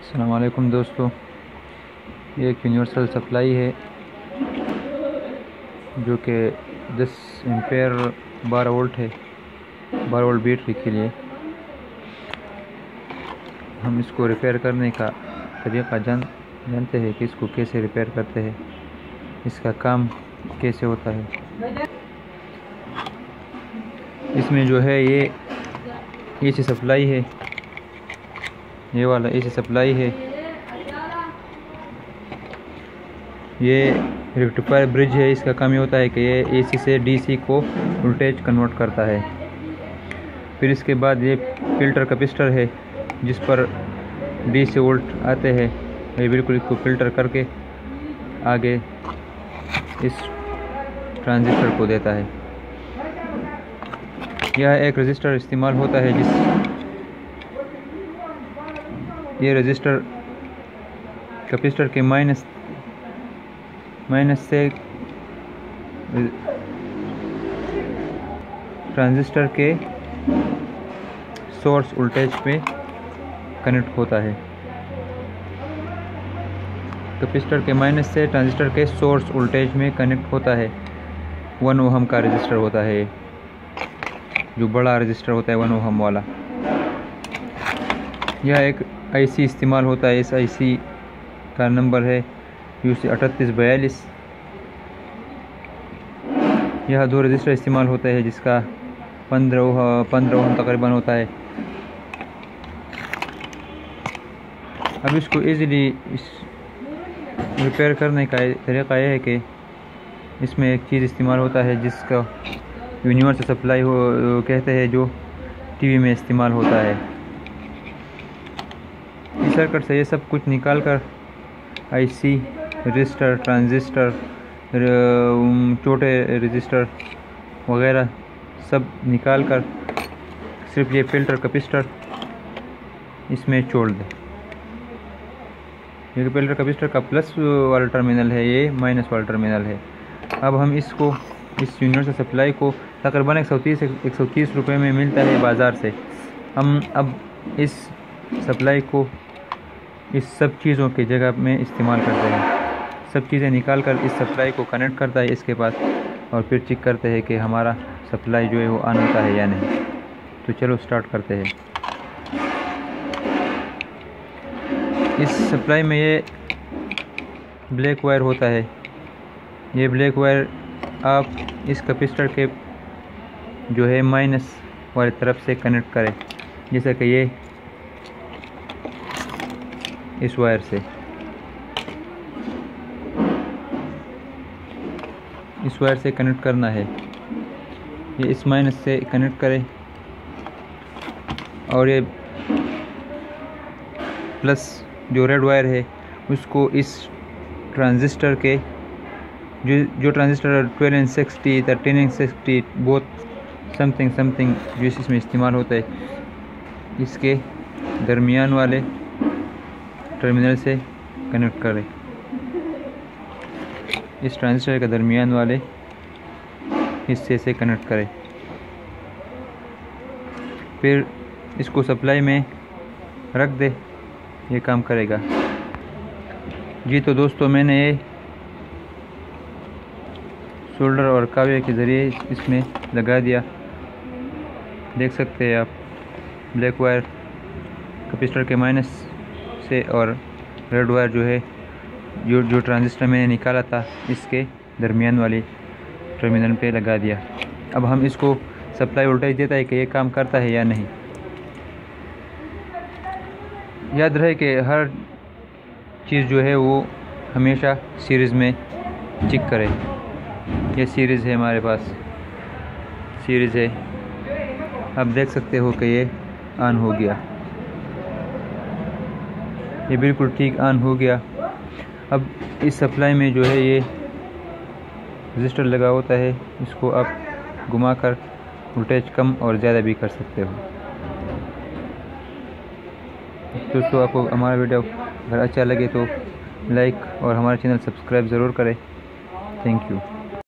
अस्सलाम वालेकुम दोस्तों, ये एक यूनिवर्सल सप्लाई है जो कि 10 एम्पेयर 12 वोल्ट है। 12 वोल्ट बैटरी के लिए हम इसको रिपेयर करने का तरीक़ा जानते हैं कि इसको कैसे रिपेयर करते हैं, इसका काम कैसे होता है। इसमें जो है ये एसी सप्लाई है, ये वाला एसी सप्लाई है। ये रेक्टिफायर ब्रिज है। इसका काम ये होता है कि ये एसी से डीसी को वोल्टेज कन्वर्ट करता है। फिर इसके बाद ये फ़िल्टर कैपेसिटर है जिस पर डीसी वोल्ट आते हैं। ये बिल्कुल इसको फ़िल्टर करके आगे इस ट्रांजिस्टर को देता है। यह एक रजिस्टर इस्तेमाल होता है ये रजिस्टर कैपेसिटर के माइनस से ट्रांजिस्टर के सोर्स वोल्टेज पे कनेक्ट होता है। कैपेसिटर के माइनस से ट्रांजिस्टर के सोर्स वोल्टेज में कनेक्ट होता है। 1 ओहम का रजिस्टर होता है, जो बड़ा रजिस्टर होता है 1 ओहम वाला। यह एक आईसी इस्तेमाल होता है। इस आईसी का नंबर है UC 3842। यह 2 रजिस्टर इस्तेमाल होता है जिसका 15 ओहम तकरीबन होता है। अब इसको इजीली रिपेयर करने का तरीक़ा यह है कि इसमें एक चीज़ इस्तेमाल होता है जिसका यूनिवर्सल सप्लाई कहते हैं, जो टीवी में इस्तेमाल होता है। इस सर्किट से ये सब कुछ निकाल कर आईसी, रजिस्टर, ट्रांजिस्टर, छोटे रजिस्टर वगैरह सब निकाल कर सिर्फ ये फ़िल्टर कैपेसिटर इसमें जोड़ दें। ये फ़िल्टर कैपेसिटर का प्लस वाला टर्मिनल है, ये माइनस वाला टर्मिनल है। अब हम इसको इस यूनिवर्सल सप्लाई को तकरीबन 130 रुपये में मिलता है बाज़ार से। हम अब इस सप्लाई को इस सब चीज़ों की जगह में इस्तेमाल करते हैं। सब चीज़ें निकाल कर इस सप्लाई को कनेक्ट करता है इसके पास, और फिर चेक करते हैं कि हमारा सप्लाई जो है वो ऑन होता है या नहीं। तो चलो स्टार्ट करते हैं। इस सप्लाई में ये ब्लैक वायर होता है। ये ब्लैक वायर आप इस कैपेसिटर के जो है माइनस वाली तरफ से कनेक्ट करें, जैसे कि ये इस वायर से कनेक्ट करना है। ये इस माइनस से कनेक्ट करें और ये प्लस जो रेड वायर है उसको इस ट्रांजिस्टर के जो ट्रांजिस्टर 12N60, 13N60 बहुत समथिंग जो इसमें इस्तेमाल होता है, इसके दरमियान वाले टर्मिनल से कनेक्ट करें। इस ट्रांजिस्टर के दरमियान वाले हिस्से से कनेक्ट करें। फिर इसको सप्लाई में रख दे, ये काम करेगा जी। तो दोस्तों, मैंने ये सोल्डर और कावे के ज़रिए इसमें लगा दिया। देख सकते हैं आप, ब्लैक वायर कैपेसिटर के माइनस से और रेड वायर जो है जो ट्रांजिस्टर मैंने निकाला था इसके दरमियान वाली टर्मिनल पे लगा दिया। अब हम इसको सप्लाई वोल्टेज देता है कि ये काम करता है या नहीं। याद रहे कि हर चीज़ जो है वो हमेशा सीरीज़ में चेक करें। ये सीरीज़ है, हमारे पास सीरीज़ है। आप देख सकते हो कि ये ऑन हो गया, ये बिल्कुल ठीक ऑन हो गया। अब इस सप्लाई में जो है ये रजिस्टर लगा होता है, इसको आप घुमाकर वोल्टेज कम और ज़्यादा भी कर सकते हो। दोस्तों, आपको हमारा वीडियो अगर अच्छा लगे तो लाइक और हमारा चैनल सब्सक्राइब ज़रूर करें। Thank you.